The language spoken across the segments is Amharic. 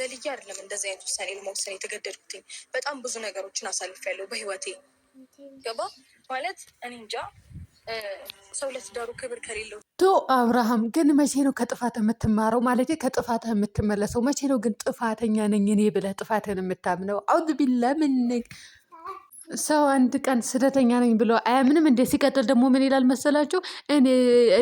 ዘልዬ አይደለም እንደዚህ አይነት ውሳኔ ለመወሰን የተገደድኩትኝ። በጣም ብዙ ነገሮችን አሳልፌያለሁ በህይወቴ። ገባ ማለት እኔ እንጃ ሰው ለትዳሩ ክብር ከሌለው አብርሃም ግን መቼ ነው ከጥፋት የምትማረው? ማለት ከጥፋት የምትመለሰው መቼ ነው? ግን ጥፋተኛ ነኝ እኔ ብለህ ጥፋትን የምታምነው? አውዝ ቢላ ምን ሰው አንድ ቀን ስህተተኛ ነኝ ብሎ አያምንም እንዴ? ሲቀጥል ደግሞ ምን ይላል መሰላችሁ? እኔ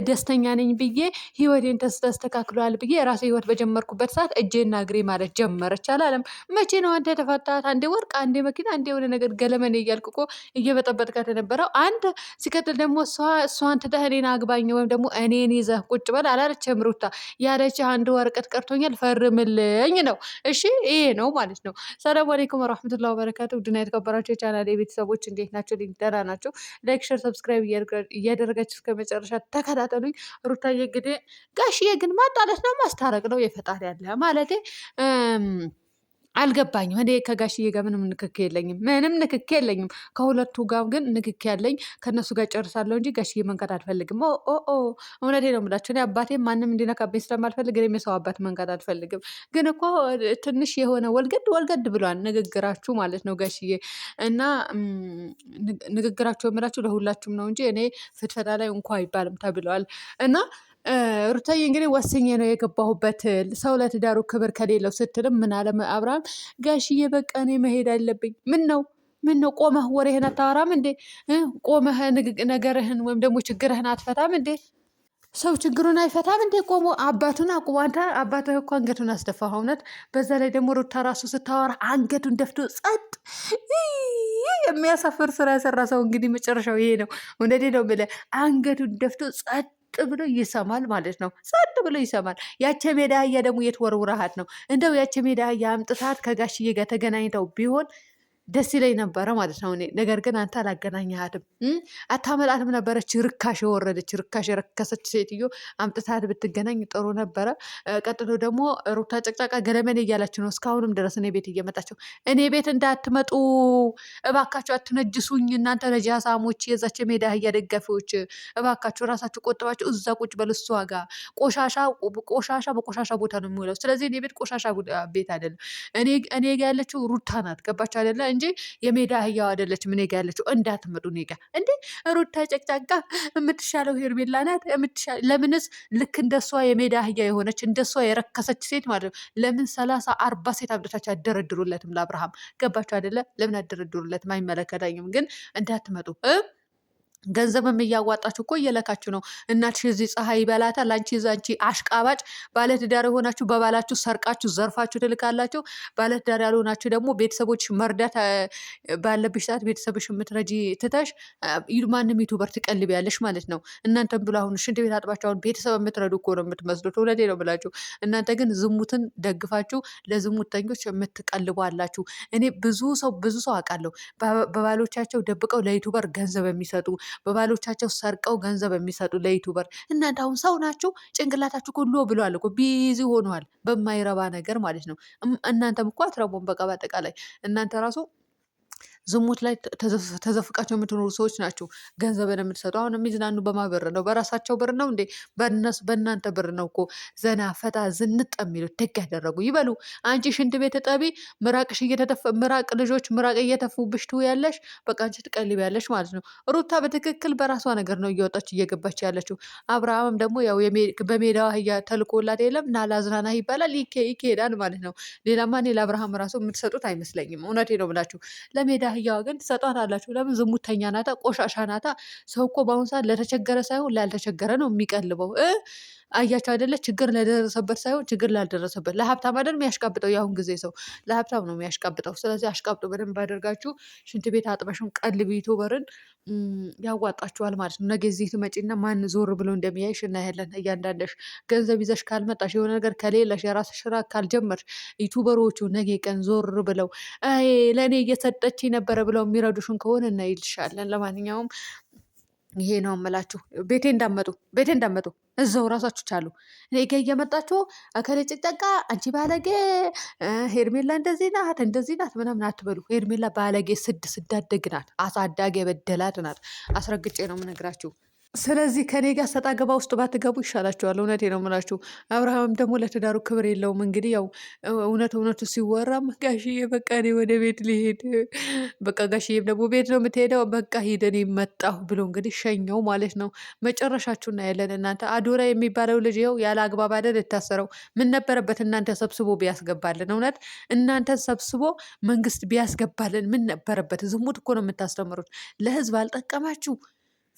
ደስተኛ ነኝ ብዬ ህይወቴን ተስተካክሏል ብዬ የራሴ ህይወት በጀመርኩበት ሰዓት እጄና እግሬ ማለት ጀመረች አላለም። መቼ ነው አንተ የተፈታት? አንዴ ወርቅ፣ አንዴ መኪና፣ አንዴ የሆነ ነገር ገለመኔ እያልክ እኮ እየበጠበጥካት የነበረው አንተ። ሲቀጥል ደግሞ እሷን ትተህ እኔን አግባኝ ወይም ደግሞ እኔን ይዘህ ቁጭ በል አላለችም ሩታ። ያለችህ አንድ ወረቀት ቀርቶኛል ፈርምልኝ ነው። እሺ ይሄ ነው ማለት ነው። ሰላም አለይኩም ወራህመቱላሂ ወበረካቱ። ውድና የተከበራችሁ የቻናሌ ቤተሰቦች እንዴት ናቸው? ደህና ናቸው? ላይክ ሸር ሰብስክራይብ እያደረጋችሁ እስከ መጨረሻ ተከታተሉኝ። ሩታዬ እንግዲህ ጋሽዬ ግን ማጣለት ነው ማስታረቅ ነው የፈጣሪ ያለ ማለቴ አልገባኝም። እኔ ከጋሽዬ ጋር ምንም ንክክ የለኝም፣ ምንም ንክክ የለኝም። ከሁለቱ ጋር ግን ንክክ ያለኝ ከእነሱ ጋር ጨርሳለሁ እንጂ ጋሽዬ መንካት አልፈልግም። እውነቴ ነው የምላቸው። እኔ አባቴም ማንም እንዲነካብኝ ስለማልፈልግ እኔም የሰው አባት መንካት አልፈልግም። ግን እኮ ትንሽ የሆነ ወልገድ ብሏል ንግግራችሁ ማለት ነው ጋሽዬ። እና ንግግራቸው የምላችሁ ለሁላችሁም ነው እንጂ እኔ ፍትፈታ ላይ እንኳ አይባልም ተብለዋል እና ሩታዬ እንግዲህ ወስኜ ነው የገባሁበት ሰው ለትዳሩ ክብር ከሌለው ስትልም ምን አለ አብርሃም ጋሽዬ በቃ እኔ መሄድ አለብኝ። ምን ነው ቆመህ ወሬህን አታወራም እንዴ? ቆመህ ነገርህን ወይም ደግሞ ችግርህን አትፈታም እንዴ? ሰው ችግሩን አይፈታም እንዴ? ቆሞ አባቱን አቁሞ አንተ አባትህ እኮ አንገቱን አስደፋህ። እውነት በዛ ላይ ደግሞ ሩታ ራሱ ስታወራ አንገቱን ደፍቶ ጸጥ። የሚያሳፍር ስራ የሰራ ሰው እንግዲህ መጨረሻው ይሄ ነው። እውነቴ ነው ብለህ አንገቱን ደፍቶ ጸጥ ብሎ ይሰማል ማለት ነው። ጸጥ ብሎ ይሰማል። ያቸ ሜዳ አህያ ደግሞ የት ወርውረሃት ነው? እንደው ያቸ ሜዳ አህያ አምጥታት ከጋሽዬ ጋር ተገናኝተው ቢሆን ደስ ይለኝ ነበረ ማለት ነው እኔ። ነገር ግን አንተ አላገናኘሃትም፣ አታመጣትም ነበረች። ርካሽ የወረደች ርካሽ የረከሰች ሴትዮ አምጥታት ብትገናኝ ጥሩ ነበረ። ቀጥሎ ደግሞ ሩታ ጨቅጫቃ ገለመኔ እያላችሁ ነው እስካሁንም ድረስ እኔ ቤት እየመጣችሁ። እኔ ቤት እንዳትመጡ እባካችሁ፣ አትነጅሱኝ እናንተ ነጃሳሞች፣ የዛች ሜዳ አህያ ደጋፊዎች፣ እባካችሁ ራሳችሁ ቆጥባችሁ እዛ ቁጭ በል። እሷ ጋር ቆሻሻ በቆሻሻ ቦታ ነው የሚውለው። ስለዚህ እኔ ቤት ቆሻሻ ቤት አይደለም። እኔ ጋ ያለችው ሩታ ናት። ገባችሁ አይደለ? እንጂ የሜዳ አህያው አይደለችም። እኔ ጋ ያለችው እንዳትመጡ እኔ ጋ። እንዴ ሩታ ጨቅጫቃ የምትሻለው ሄርሜላ ናት። ለምንስ ልክ እንደሷ የሜዳ አህያ የሆነች እንደሷ የረከሰች ሴት ማለት ነው ለምን 30-40 ሴት አብደታቸው አደረድሩለትም ለአብርሃም? ገባችሁ አይደለ? ለምን አደረድሩለትም? አይመለከታኝም። ግን እንዳትመጡ ገንዘብም እያዋጣችሁ እኮ እየለካችሁ ነው። እናትሽ እዚህ ፀሐይ ይበላታል። አንቺ አንቺ አሽቃባጭ ባለትዳር የሆናችሁ በባላችሁ ሰርቃችሁ ዘርፋችሁ ትልካላችሁ። ባለትዳር ያልሆናችሁ ደግሞ ቤተሰቦች መርዳት ባለብሽ ሰዓት ቤተሰብሽ የምትረጂ ትተሽ ማንም ዩቱበር ትቀልቢያለሽ ማለት ነው። እናንተም ብሎ አሁን ሽንት ቤት አጥባችሁ አሁን ቤተሰብ የምትረዱ እኮ ነው የምትመስሉት። እውነቴ ነው ብላችሁ እናንተ ግን ዝሙትን ደግፋችሁ ለዝሙተኞች የምትቀልቡ አላችሁ። እኔ ብዙ ሰው አውቃለሁ በባሎቻቸው ደብቀው ለዩቱበር ገንዘብ የሚሰጡ በባሎቻቸው ሰርቀው ገንዘብ የሚሰጡ ለዩቱበር። እናንተ አሁን ሰው ናችሁ? ጭንቅላታችሁ ሁሉ ብለዋል እኮ ቢዚ ሆነዋል በማይረባ ነገር ማለት ነው። እናንተም እኮ አትረቡም። በቃ በአጠቃላይ እናንተ ራሱ ዝሙት ላይ ተዘፍቃቸው የምትኖሩ ሰዎች ናቸው ገንዘብን የምትሰጡ። አሁን የሚዝናኑ በማበር ነው? በራሳቸው ብር ነው እንዴ? በእናንተ ብር ነው እኮ ዘና ፈታ ዝንጥ የሚሉት። ደግ ያደረጉ ይበሉ። አንቺ ሽንት ቤት ጠቢ፣ ምራቅሽ ምራቅ ልጆች ምራቅ እየተፉብሽ ትውያለሽ። በቃ አንቺ ትቀልቢያለሽ ማለት ነው። ሩታ በትክክል በራሷ ነገር ነው እየወጣች እየገባች ያለችው። አብርሃምም ደግሞ ያው በሜዳዋ አህያ ተልኮላት የለም እና ላዝናና ይባላል ይኬዳል ማለት ነው። ሌላማ እኔ ለአብርሃም ራሱ የምትሰጡት አይመስለኝም። እውነቴ ነው ብላችሁ ለሜዳ አህያዋ ግን ትሰጧታላችሁ። ለምን? ዝሙተኛ ናታ፣ ቆሻሻ ናታ። ሰው እኮ በአሁኑ ሰዓት ለተቸገረ ሳይሆን ላልተቸገረ ነው የሚቀልበው። አያቸው አይደለ? ችግር ለደረሰበት ሳይሆን ችግር ላልደረሰበት። ለሀብታም አይደል የሚያሽቃብጠው? የአሁን ጊዜ ሰው ለሀብታም ነው የሚያሽቃብጠው። ስለዚህ አሽቃብጦ በደንብ አደርጋችሁ ሽንት ቤት አጥበሽን ቀልቢ ዩቱበርን ያዋጣችኋል ማለት ነው። ነገ እዚህ ትመጪና ማን ዞር ብሎ እንደሚያይሽ እናያለን። እያንዳንደሽ ገንዘብ ይዘሽ ካልመጣሽ የሆነ ነገር ከሌለሽ የራስሽ ስራ ካልጀመርሽ ዩቱበሮቹ ነገ ቀን ዞር ብለው ለእኔ እየሰጠች ነበረ ብለው የሚረዱሽን ከሆነ እናይልሻለን። ለማንኛውም ይሄ ነው የምላችሁ። ቤቴ እንዳመጡ እዛው ራሳችሁ ቻሉ። እኔ ጋ እየመጣችሁ እከሌ ጭቅጨቃ፣ አንቺ ባለጌ፣ ሄርሜላ እንደዚህ ናት ምናምን አትበሉ። ሄርሜላ ባለጌ ስዳደግ ናት። አሳዳጊ የበደላት ናት። አስረግጬ ነው የምነግራችሁ። ስለዚህ ከኔ ጋር ሰጣ ገባ ውስጥ ባትገቡ ይሻላችኋል። እውነቴ ነው የምላችሁ። አብርሃምም ደግሞ ለትዳሩ ክብር የለውም። እንግዲህ ያው እውነቱ ሲወራም ጋሽዬ በቃ እኔ ወደ ቤት ልሄድ፣ በቃ ጋሽዬም ደግሞ ቤት ነው የምትሄደው፣ በቃ ሂድ እኔ መጣሁ ብሎ እንግዲህ ሸኘው ማለት ነው። መጨረሻችሁ እናያለን እናንተ። አዶራ የሚባለው ልጅ ይኸው ያለ አግባብ አይደል የታሰረው። ምን ነበረበት እናንተ ሰብስቦ ቢያስገባልን? እውነት እናንተን ሰብስቦ መንግስት ቢያስገባልን ምን ነበረበት? ዝሙት እኮ ነው የምታስተምሩት። ለህዝብ አልጠቀማችሁ።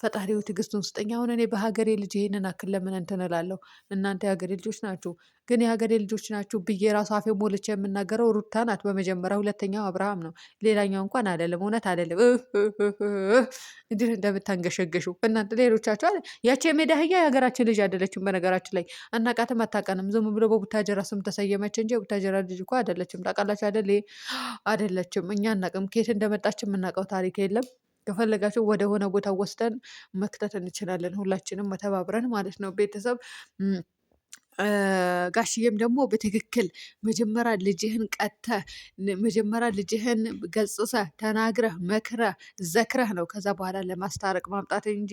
ፈጣሪው ትዕግስቱን ስጠኝ። አሁን እኔ በሀገሬ ልጅ ይሄንን አክል ለምን እንትን እላለሁ? እናንተ የሀገሬ ልጆች ናችሁ። ግን የሀገሬ ልጆች ናችሁ ብዬ ራሱ አፌ ሞልቼ የምናገረው ሩታ ናት በመጀመሪያ፣ ሁለተኛው አብርሃም ነው። ሌላኛው እንኳን አይደለም። እውነት አይደለም። እንዲህ እንደምታንገሸገሹ እናንተ ሌሎቻችሁ አለ። ያቺ የሜዳ አህያ የሀገራችን ልጅ አይደለችም። በነገራችን ላይ አናቃትም፣ አታቀንም። ዝም ብሎ በቡታጀራ ስም ተሰየመች እንጂ የቡታጀራ ልጅ እኮ አይደለችም። ታውቃላችሁ አይደል? አይደለችም። እኛ አናቅም። ከየት እንደመጣች የምናውቀው ታሪክ የለም። ከፈለጋችሁ ወደ ሆነ ቦታ ወስደን መክተት እንችላለን። ሁላችንም ተባብረን ማለት ነው። ቤተሰብ ጋሽዬም ደግሞ በትክክል መጀመሪያ ልጅህን ቀጥተህ መጀመሪያ ልጅህን ገጽሰህ ተናግረህ መክረህ ዘክረህ ነው ከዛ በኋላ ለማስታረቅ ማምጣት እንጂ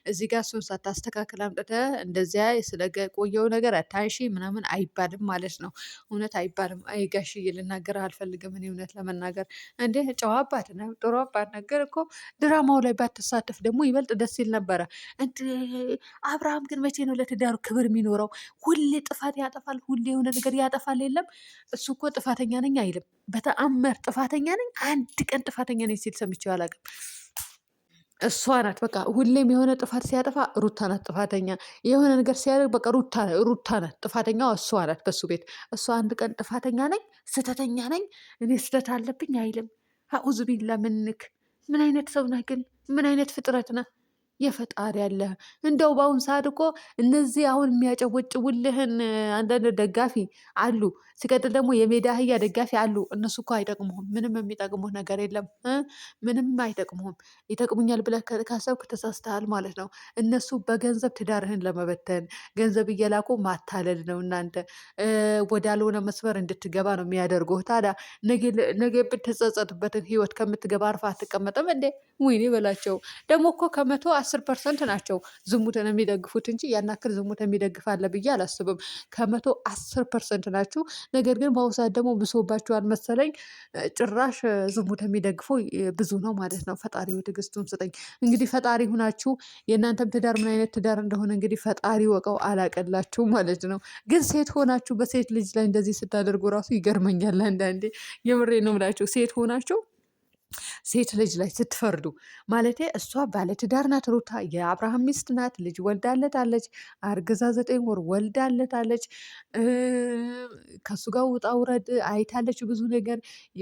እዚህ ጋር እሱን ሳታስተካክል አምጥተህ እንደዚያ ስለቆየው ነገር አታንሺ ምናምን አይባልም ማለት ነው። እውነት አይባልም። አይ ጋሽዬ ልናገርህ አልፈልግም እኔ እውነት ለመናገር እንዴ ጨዋ አባት ነው፣ ጥሩ አባት ነገር እኮ ድራማው ላይ ባትሳተፍ ደግሞ ይበልጥ ደስ ይል ነበረ። አብርሃም ግን መቼ ነው ለትዳሩ ክብር የሚኖረው? ሁሌ ጥፋት ያጠፋል፣ ሁሌ የሆነ ነገር ያጠፋል። የለም እሱ እኮ ጥፋተኛ ነኝ አይልም። በተአምር ጥፋተኛ ነኝ አንድ ቀን ጥፋተኛ ነኝ ሲል ሰምቼው አላውቅም። እሷ ናት በቃ ሁሌም የሆነ ጥፋት ሲያጠፋ ሩታ ናት ጥፋተኛ። የሆነ ነገር ሲያደርግ በቃ ሩታ ናት ጥፋተኛዋ፣ እሷ ናት በሱ ቤት። እሷ አንድ ቀን ጥፋተኛ ነኝ ስህተተኛ ነኝ እኔ ስህተት አለብኝ አይልም። አዑዙ ቢላ ምንክ። ምን አይነት ሰው ነህ ግን? ምን አይነት ፍጥረት ነህ? የፈጣሪ ያለ እንደው በአሁን ሰዓት እኮ እነዚህ አሁን የሚያጨወጭውልህን አንዳንድ ደጋፊ አሉ። ሲቀጥል ደግሞ የሜዳ አህያ ደጋፊ አሉ። እነሱ እኮ አይጠቅሙህም። ምንም የሚጠቅሙህ ነገር የለም። ምንም አይጠቅሙህም። ይጠቅሙኛል ብለህ ካሰብክ ተሳስተሃል ማለት ነው። እነሱ በገንዘብ ትዳርህን ለመበተን ገንዘብ እየላኩ ማታለል ነው። እናንተ ወዳልሆነ መስመር እንድትገባ ነው የሚያደርጉህ። ታዲያ ነገ ብትጸጸትበትን ህይወት ከምትገባ አርፋ አትቀመጥም እንዴ? ወይኔ በላቸው። ደግሞ እኮ 10% ናቸው ዝሙትን የሚደግፉት እንጂ ያን ያክል ዝሙት የሚደግፍ አለ ብዬ አላስብም። 10% ናችሁ። ነገር ግን በአሁኑ ሰዓት ደግሞ ብሶባችኋል መሰለኝ። ጭራሽ ዝሙት የሚደግፈው ብዙ ነው ማለት ነው። ፈጣሪ ትዕግስቱን ስጠኝ። እንግዲህ ፈጣሪ ሁናችሁ የእናንተም ትዳር ምን አይነት ትዳር እንደሆነ እንግዲህ ፈጣሪ ወቀው አላቀላችሁ ማለት ነው። ግን ሴት ሆናችሁ በሴት ልጅ ላይ እንደዚህ ስታደርጉ ራሱ ይገርመኛል አንዳንዴ። የምሬ ነው የምላችሁ ሴት ሆናችሁ ሴት ልጅ ላይ ስትፈርዱ ማለቴ እሷ ባለትዳር ናት። ሩታ የአብርሃም ሚስት ናት። ልጅ ወልዳለታለች። አርግዛ 9 ወር ወልዳለታለች። ከሱ ጋር ውጣ ውረድ አይታለች።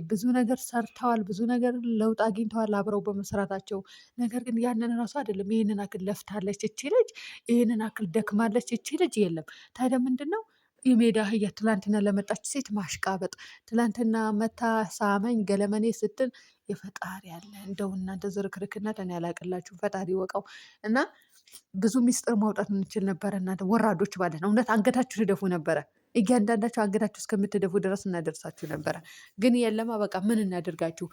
ብዙ ነገር ሰርተዋል። ብዙ ነገር ለውጥ አግኝተዋል አብረው በመስራታቸው። ነገር ግን ያንን ራሱ አይደለም። ይህንን አክል ለፍታለች እቺ ልጅ፣ ይህንን አክል ደክማለች እቺ ልጅ። የለም ታዲያ ምንድን ነው የሜዳ አህያ ትላንትና ለመጣች ሴት ማሽቃበጥ? ትላንትና መታ ሳመኝ ገለመኔ ስትል የፈጣሪ ያለ እንደው እናንተ ዝርክርክነት እኔ ያላቅላችሁ ፈጣሪ ወቀው። እና ብዙ ሚስጥር ማውጣት እንችል ነበረ። እናንተ ወራዶች ማለት ነው። እውነት አንገታችሁ ትደፉ ነበረ። እያንዳንዳችሁ አንገታችሁ እስከምትደፉ ድረስ እናደርሳችሁ ነበረ። ግን የለማ በቃ ምን እናደርጋችሁ?